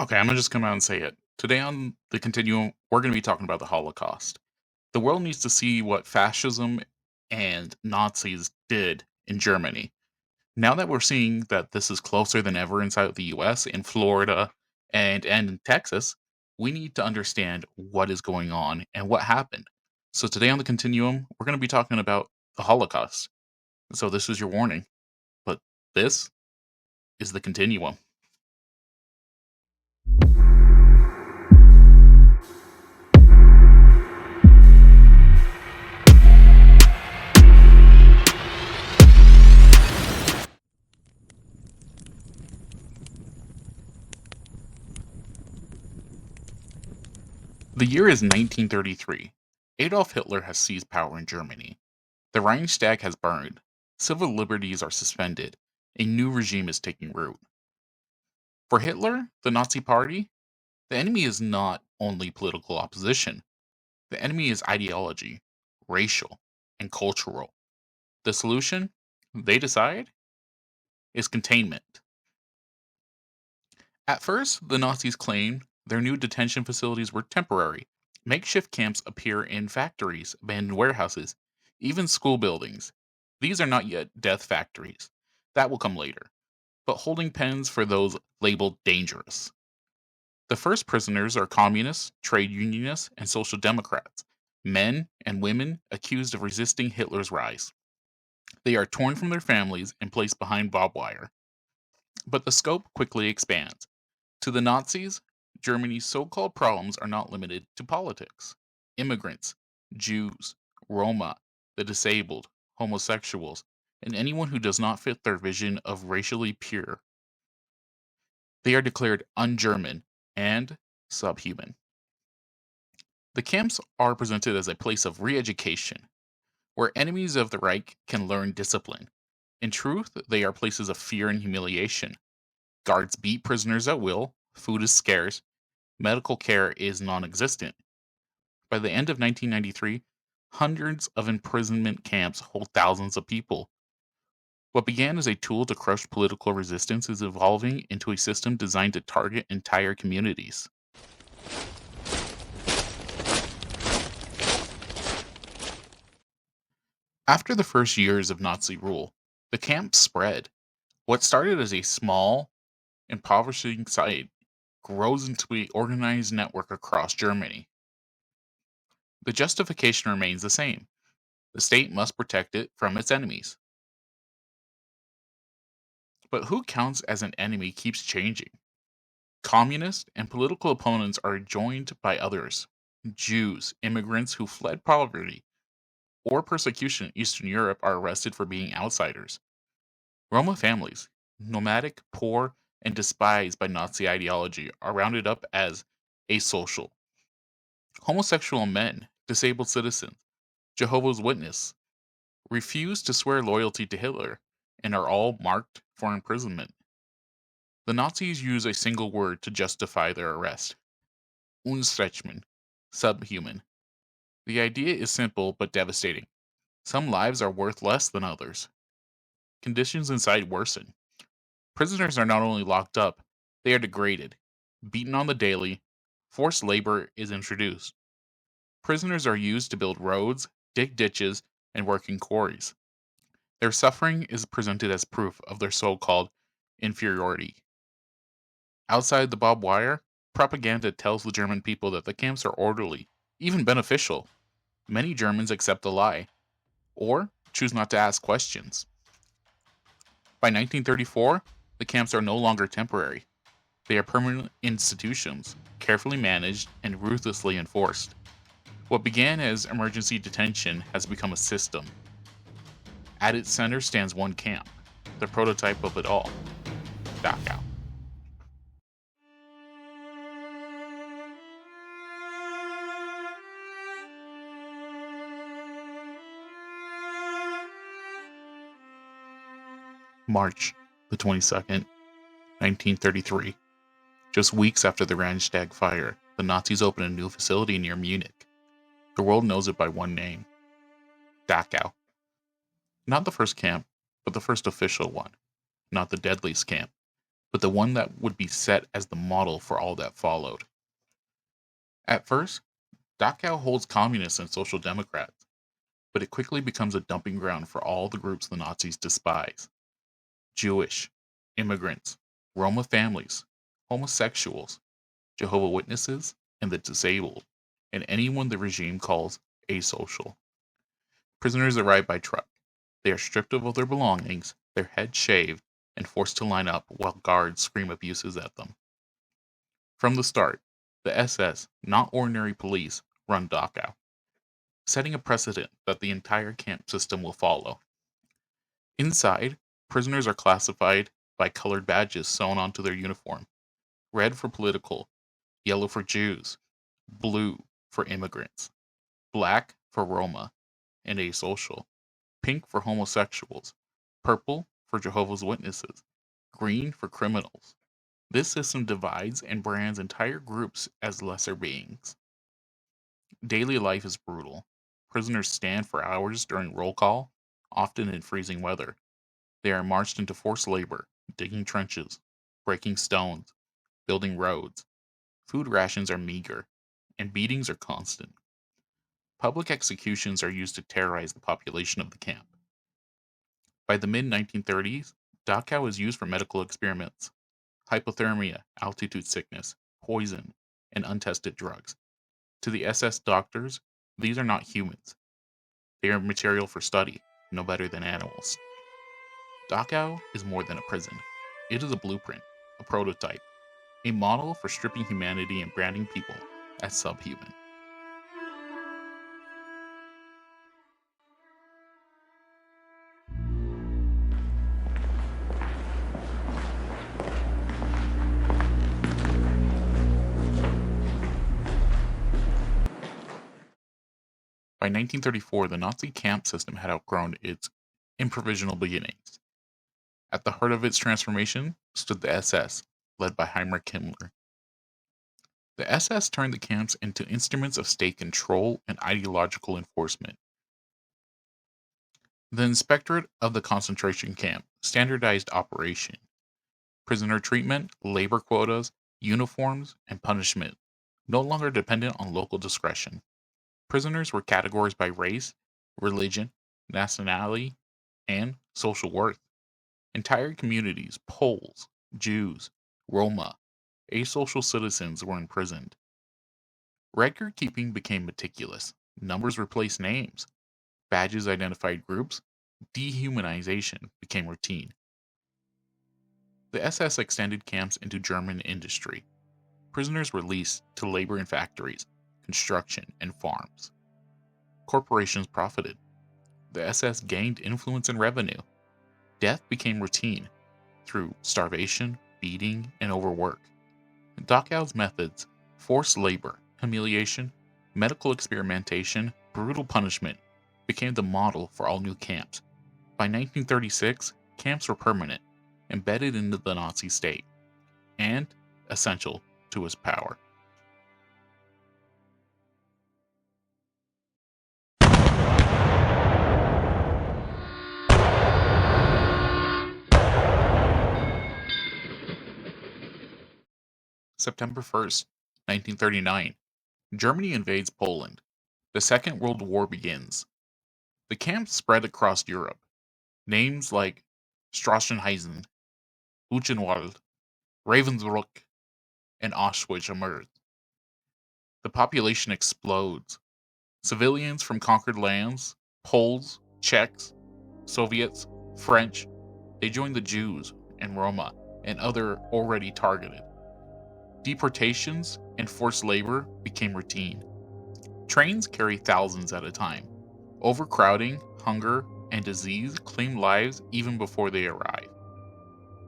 Okay, I'm gonna just come out and say it. Today on the Continuum, we're gonna be talking about the Holocaust. The world needs to see what fascism and Nazis did in Germany. Now that we're seeing that this is closer than ever inside the US, in Florida, and in Texas, we need to understand what is going on and what happened. So today on the Continuum, we're gonna be talking about the Holocaust. So this is your warning, but this is the Continuum. The year is 1933. Adolf Hitler has seized power in Germany. The Reichstag has burned. Civil liberties are suspended. A new regime is taking root. For Hitler, the Nazi Party, the enemy is not only political opposition. The enemy is ideology, racial, and cultural. The solution, they decide, is containment. At first, the Nazis claimed their new detention facilities were temporary. Makeshift camps appear in factories, abandoned warehouses, even school buildings. These are not yet death factories. That will come later. But holding pens for those labeled dangerous. The first prisoners are communists, trade unionists, and social democrats, men and women accused of resisting Hitler's rise. They are torn from their families and placed behind barbed wire. But the scope quickly expands. To the Nazis, Germany's so called problems are not limited to politics. Immigrants, Jews, Roma, the disabled, homosexuals, and anyone who does not fit their vision of racially pure. They are declared un German and subhuman. The camps are presented as a place of re education, where enemies of the Reich can learn discipline. In truth, they are places of fear and humiliation. Guards beat prisoners at will, food is scarce, medical care is non existent. By the end of 1993, hundreds of imprisonment camps hold thousands of people. What began as a tool to crush political resistance is evolving into a system designed to target entire communities. After the first years of Nazi rule, the camps spread. What started as a small, impoverishing site grows into an organized network across Germany. The justification remains the same: the state must protect it from its enemies. But who counts as an enemy keeps changing. Communists and political opponents are joined by others: Jews, immigrants who fled poverty or persecution in Eastern Europe are arrested for being outsiders. Roma families, nomadic, poor, and despised by Nazi ideology, are rounded up as asocial. Homosexual men, disabled citizens, Jehovah's Witnesses refuse to swear loyalty to Hitler and are all marked for imprisonment. The Nazis use a single word to justify their arrest: Unstretchman, subhuman. The idea is simple but devastating. Some lives are worth less than others. Conditions inside worsen. Prisoners are not only locked up, they are degraded, beaten on the daily, forced labor is introduced. Prisoners are used to build roads, dig ditches, and work in quarries. Their suffering is presented as proof of their so called inferiority. Outside the barbed wire, propaganda tells the German people that the camps are orderly, even beneficial. Many Germans accept the lie, or choose not to ask questions. By 1934, the camps are no longer temporary. They are permanent institutions, carefully managed and ruthlessly enforced. What began as emergency detention has become a system. At its center stands one camp, the prototype of it all: Dachau. March the 22nd, 1933. Just weeks after the Reichstag fire, the Nazis opened a new facility near Munich. The world knows it by one name: Dachau. Not the first camp, but the first official one. Not the deadliest camp, but the one that would be set as the model for all that followed. At first, Dachau holds communists and social democrats, but it quickly becomes a dumping ground for all the groups the Nazis despise: Jewish, immigrants, Roma families, homosexuals, Jehovah's Witnesses, and the disabled, and anyone the regime calls asocial. Prisoners arrive by truck. They are stripped of all their belongings, their heads shaved, and forced to line up while guards scream abuses at them. From the start, the SS, not ordinary police, run Dachau, setting a precedent that the entire camp system will follow. Inside, prisoners are classified by colored badges sewn onto their uniform: red for political, yellow for Jews, blue for immigrants, black for Roma and asocial, pink for homosexuals, purple for Jehovah's Witnesses, green for criminals. This system divides and brands entire groups as lesser beings. Daily life is brutal. Prisoners stand for hours during roll call, often in freezing weather. They are marched into forced labor, digging trenches, breaking stones, building roads. Food rations are meager, and beatings are constant. Public executions are used to terrorize the population of the camp. By the mid 1930s, Dachau is used for medical experiments: hypothermia, altitude sickness, poison, and untested drugs. To the SS doctors, these are not humans. They are material for study, no better than animals. Dachau is more than a prison. It is a blueprint, a prototype, a model for stripping humanity and branding people as subhuman. By 1934, the Nazi camp system had outgrown its improvisational beginnings. At the heart of its transformation stood the SS, led by Heinrich Himmler. The SS turned the camps into instruments of state control and ideological enforcement. The Inspectorate of the concentration camp standardized operation, prisoner treatment, labor quotas, uniforms, and punishment, no longer dependent on local discretion. Prisoners were categorized by race, religion, nationality, and social worth. Entire communities, Poles, Jews, Roma, asocial citizens were imprisoned. Record keeping became meticulous. Numbers replaced names. Badges identified groups. Dehumanization became routine. The SS extended camps into German industry. Prisoners were leased to labor in factories, construction, and farms. Corporations profited. The SS gained influence and revenue. Death became routine through starvation, beating, and overwork. Dachau's methods, forced labor, humiliation, medical experimentation, brutal punishment, became the model for all new camps. By 1936, camps were permanent, embedded into the Nazi state, and essential to his power. September 1st, 1939, Germany invades Poland. The Second World War begins. The camps spread across Europe. Names like Strassenheisen, Buchenwald, Ravensbrück, and Auschwitz emerge. The population explodes. Civilians from conquered lands, Poles, Czechs, Soviets, French, they join the Jews and Roma and other already targeted. Deportations and forced labor became routine. Trains carry thousands at a time. Overcrowding, hunger, and disease claim lives even before they arrive.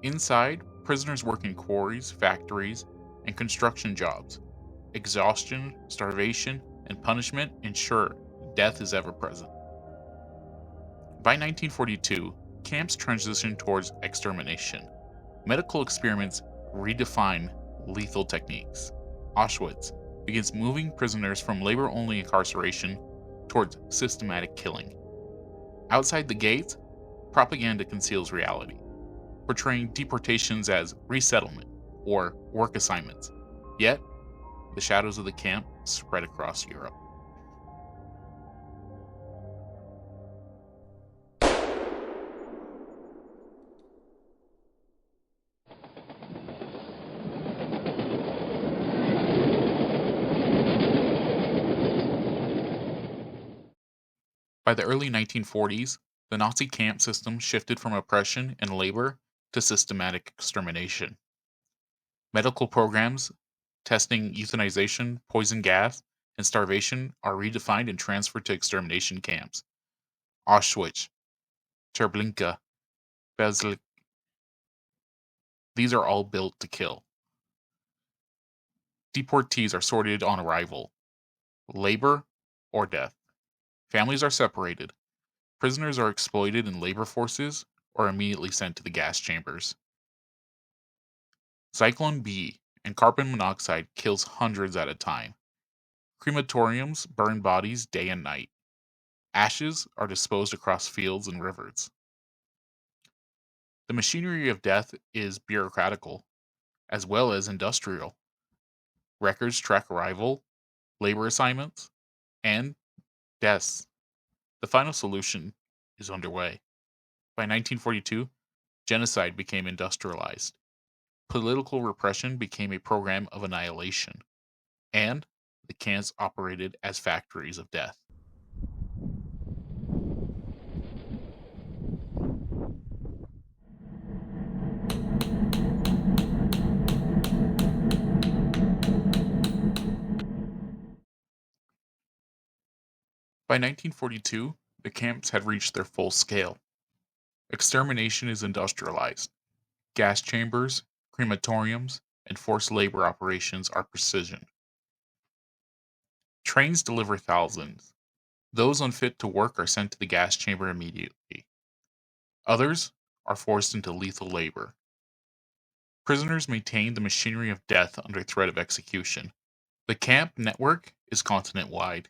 Inside, prisoners work in quarries, factories, and construction jobs. Exhaustion, starvation, and punishment ensure death is ever present. By 1942, camps transition towards extermination. Medical experiments redefine lethal techniques. Auschwitz begins moving prisoners from labor-only incarceration towards systematic killing. Outside the gates, propaganda conceals reality. portraying deportations as resettlement or work assignments. Yet, the shadows of the camp spread across Europe. By the early 1940s, the Nazi camp system shifted from oppression and labor to systematic extermination. Medical programs, testing euthanization, poison gas, and starvation are redefined and transferred to extermination camps. Auschwitz, Treblinka, Bezlik, these are all built to kill. Deportees are sorted on arrival, labor or death. Families are separated. Prisoners are exploited in labor forces or immediately sent to the gas chambers. Cyclone B and carbon monoxide kills hundreds at a time. Crematoriums burn bodies day and night. Ashes are disposed across fields and rivers. The machinery of death is bureaucratical as well as industrial. Records track arrival, labor assignments, and deaths. The final solution is underway. By 1942, genocide became industrialized. Political repression became a program of annihilation, and the camps operated as factories of death. By 1942, the camps had reached their full scale. Extermination is industrialized. Gas chambers, crematoriums, and forced labor operations are precision. Trains deliver thousands. Those unfit to work are sent to the gas chamber immediately. Others are forced into lethal labor. Prisoners maintain the machinery of death under threat of execution. The camp network is continent wide.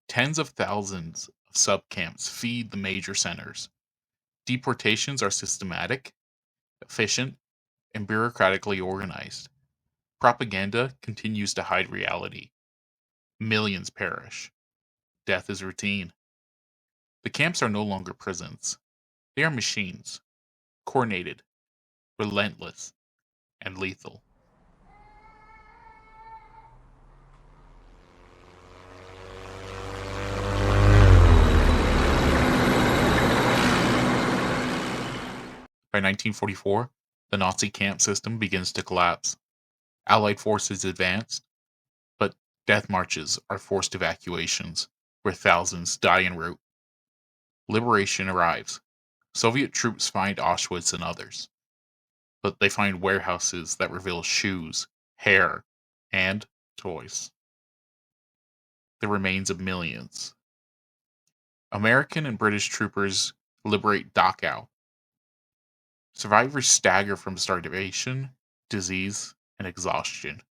Tens of thousands of subcamps feed the major centers. Deportations are systematic, efficient, and bureaucratically organized. Propaganda continues to hide reality. Millions perish. Death is routine. The camps are no longer prisons. They are machines, coordinated, relentless, and lethal. By 1944, the Nazi camp system begins to collapse. Allied forces advance, but death marches are forced evacuations, where thousands die en route. Liberation arrives. Soviet troops find Auschwitz and others, but they find warehouses that reveal shoes, hair, and toys. The remains of millions. American and British troopers liberate Dachau. Survivors stagger from starvation, disease, and exhaustion.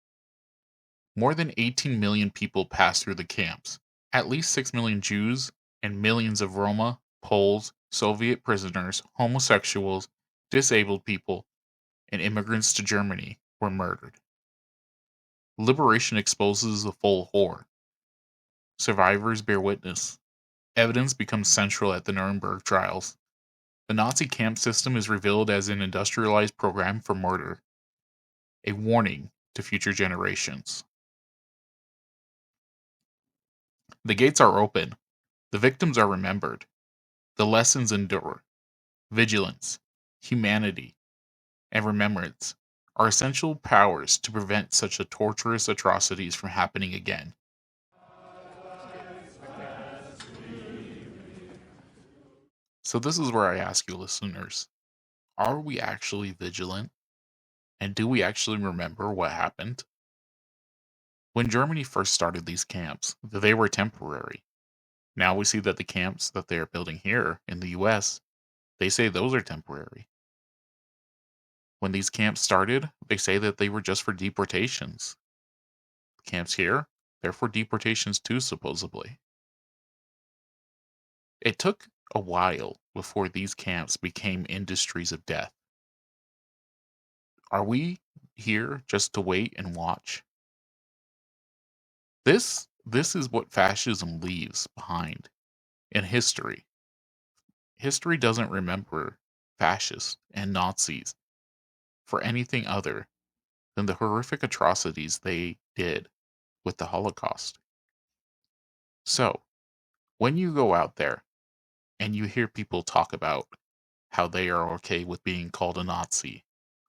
More than 18 million people pass through the camps. At least 6 million Jews and millions of Roma, Poles, Soviet prisoners, homosexuals, disabled people, and immigrants to Germany were murdered. Liberation exposes the full horror. Survivors bear witness. Evidence becomes central at the Nuremberg trials. The Nazi camp system is revealed as an industrialized program for murder, a warning to future generations. The gates are open. The victims are remembered. The lessons endure. Vigilance, humanity, and remembrance are essential powers to prevent such a torturous atrocities from happening again. So this is where I ask you listeners, are we actually vigilant? And do we actually remember what happened? When Germany first started these camps, they were temporary. Now we see that the camps that they are building here in the US, they say those are temporary. When these camps started, they say that they were just for deportations. Camps here, they're for deportations too, supposedly. It took a while before these camps became industries of death. Are we here just to wait and watch? This is what fascism leaves behind in history. History doesn't remember fascists and Nazis for anything other than the horrific atrocities they did with the Holocaust. So, when you go out there and you hear people talk about how they are okay with being called a Nazi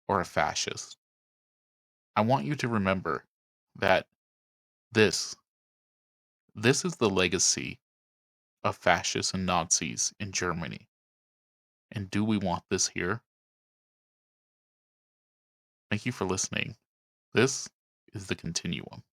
or a fascist, I want you to remember that this this is the legacy of fascists and Nazis in Germany. And do we want this here? Thank you for listening. This is the Continuum.